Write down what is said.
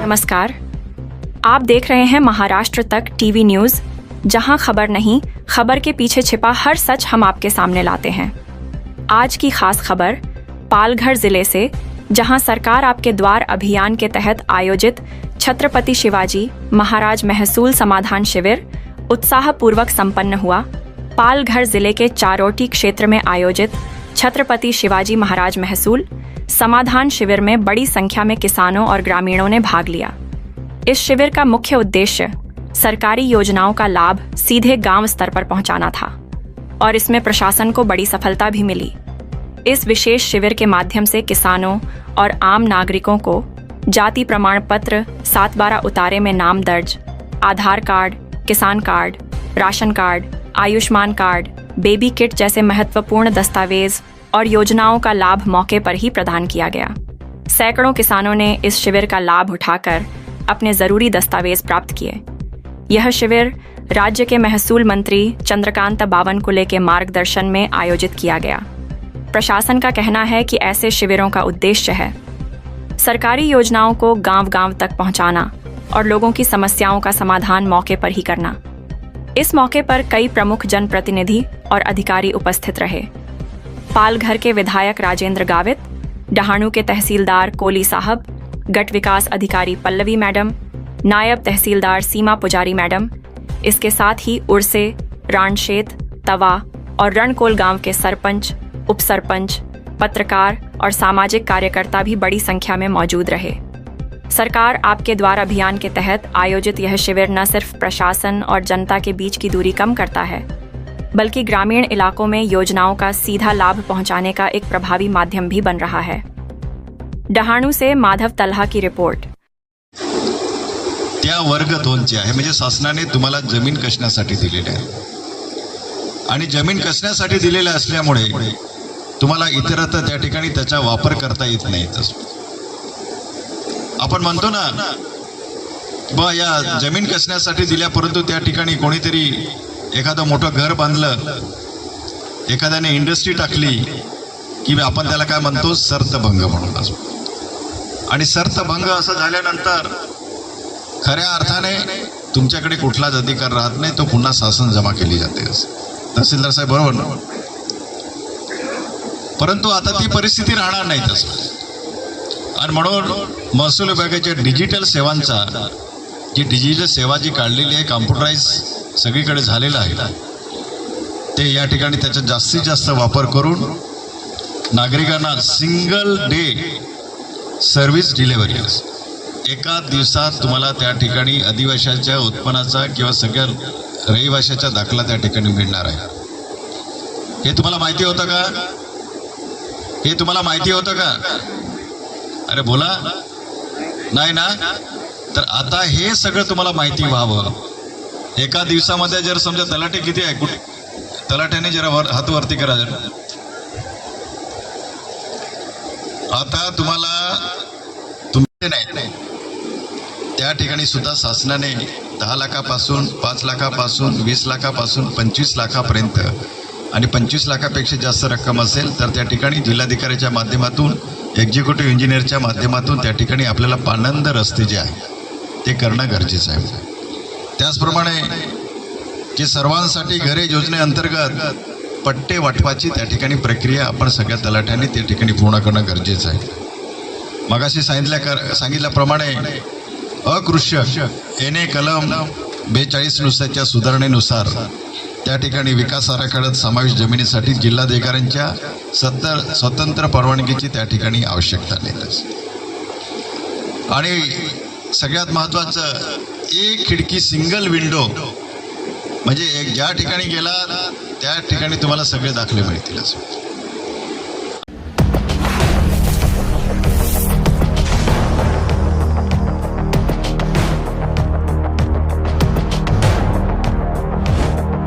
नमस्कार, आप देख रहे हैं महाराष्ट्र तक टीवी न्यूज़, जहां खबर नहीं, खबर के पीछे छिपा हर सच हम आपके सामने लाते हैं। आज की खास खबर पालघर जिले से, जहां सरकार आपके द्वार अभियान के तहत आयोजित छत्रपति शिवाजी महाराज महसूल समाधान शिविर उत्साहपूर्वक संपन्न हुआ। पालघर जिले के चारोटी क्षेत्र में आयोजित छत्रपति शिवाजी महाराज महसूल समाधान शिविर में बड़ी संख्या में किसानों और ग्रामीणों ने भाग लिया। इस शिविर का मुख्य उद्देश्य सरकारी योजनाओं का लाभ सीधे गांव स्तर पर पहुंचाना था और इसमें प्रशासन को बड़ी सफलता भी मिली। इस विशेष शिविर के माध्यम से किसानों और आम नागरिकों को जाति प्रमाण पत्र 7/12 उतारे में नाम दर्ज, आधार कार्ड, किसान card, ration card, Ayushman card, baby kit जैसे महत्वपूर्ण दस्तावेज और योजनाओं का लाभ मौके पर ही प्रदान किया गया। सैकड़ों किसानों ने इस शिविर का लाभ उठाकर अपने जरूरी दस्तावेज प्राप्त किए। यह शिविर राज्य के महसूल मंत्री चंद्रकांत बावनकुले के मार्गदर्शन में आयोजित किया गया। प्रशासन का कहना है कि ऐसे शिविरों का उद्देश्य है सरकारी योजनाओं को गांव-गांव तक पहुंचाना और लोगों की समस्याओं का समाधान मौके पर ही करना। इस मौके पर कई प्रमुख जनप्रतिनिधि और अधिकारी उपस्थित रहे। पालघर के विधायक राजेंद्र गावित, डहाणू के तहसीलदार कोली साहब, गट विकास अधिकारी पल्लवी मैडम, नायब तहसीलदार सीमा पुजारी मैडम, इसके साथ ही उड़से, रानशेत, तवा और रणकोल गांव के सरपंच, उप सरपंच, पत्रकार और सामाजिक कार्यकर्ता भी बड़ी संख्या में मौजूद रहे। सरकार आपके द्वार अभियान के तहत आयोजित यह शिविर न सिर्फ प्रशासन और जनता के बीच की दूरी कम करता है, बल्कि ग्रामीण इलाकों में योजनाओं का सीधा लाभ पहुंचाने का एक प्रभावी माध्यम भी बन रहा है। डहाणू से माधव तल्हा की रिपोर्ट। त्या वर्ग 2चे आहे, म्हणजे शासनाने तुम्हाला जमीन कसण्यासाठी दिलेली आहे आणि जमीन कसण्यासाठी दिलेल्या असल्यामुळे तुम्हाला इतरत्र त्या ठिकाणी त्याचा वापर करता येत नाही। आपण म्हणतो ना बा या जमीन कसण्यासाठी दिल्या, परंतु त्या ठिकाणी कोणीतरी एखादं मोठं घर बांधलं, एखाद्याने इंडस्ट्री टाकली की आपण त्याला काय म्हणतो शर्तभंग म्हणून असतो। आणि शर्तभंग असं झाल्यानंतर खऱ्या अर्थाने तुमच्याकडे कुठलाच अधिकार राहत नाही, तो पुन्हा शासन जमा केली जाते। तहसीलदार साहेब बरोबर ना? परंतु आता ती परिस्थिती राहणार नाही तसं। आणि म्हणून महसूल विभागाच्या डिजिटल सेवांचा जी डिजिटल सेवा जी काढलेली आहे, कॉम्प्युटराइज सगळीकडे झालेला आहे, ते या ठिकाणी त्याचा जास्तीत जास्त वापर करून नागरिकांना सिंगल डे सर्व्हिस डिलिव्हरी, एका दिवसात तुम्हाला त्या ठिकाणी आदिवासीच्या उत्पन्नाचा किंवा सगळ्या रहिवाशाचा दाखला त्या ठिकाणी मिळणार आहे। हे तुम्हाला माहिती होतं का? हे तुम्हाला माहिती होतं का? अरे बोला नाही ना? तर आता हे सगळं तुम्हाला माहिती व्हावं। एका दिवसामध्ये जर समजा तलाठी किती आहे, कुठे तलाठ्याने जरा हात वरती करा जरा। आता तुम्हाला तुमचे नाही त्या ठिकाणी सुद्धा शासनाने 10 लाखापासून 5 लाखापासून 20 लाखापासून 25 लाखापर्यंत आणि 25 लाखापेक्षा जास्त रक्कम असेल तर त्या ठिकाणी जिल्हाधिकाऱ्याच्या माध्यमातून, एक्झिक्युटिव्ह इंजिनियरच्या माध्यमातून त्या ठिकाणी आपल्याला पाणंद रस्ते जे आहे ते करणं गरजेचं आहे। त्याचप्रमाणे जे सर्वांसाठी घरे योजनेअंतर्गत पट्टे वाटपाची त्या ठिकाणी प्रक्रिया आपण सगळ्या तलाठ्यांनी त्या ठिकाणी पूर्ण करणं गरजेचं आहे। मगाशी सांगितल्याप्रमाणे अकृष्य एने कलम 42 नुसारच्या सुधारणेनुसार त्या ठिकाणी विकास आराखड्यात समावेश जमिनीसाठी जिल्हाधिकाऱ्यांच्या स्वतंत्र परवानगीची त्या ठिकाणी आवश्यकता नाही। आणि सगळ्यात महत्त्वाचं एक खिडकी सिंगल विंडो, म्हणजे एक ज्या ठिकाणी गेला त्या ठिकाणी तुम्हाला सगळे दाखले मिळतील।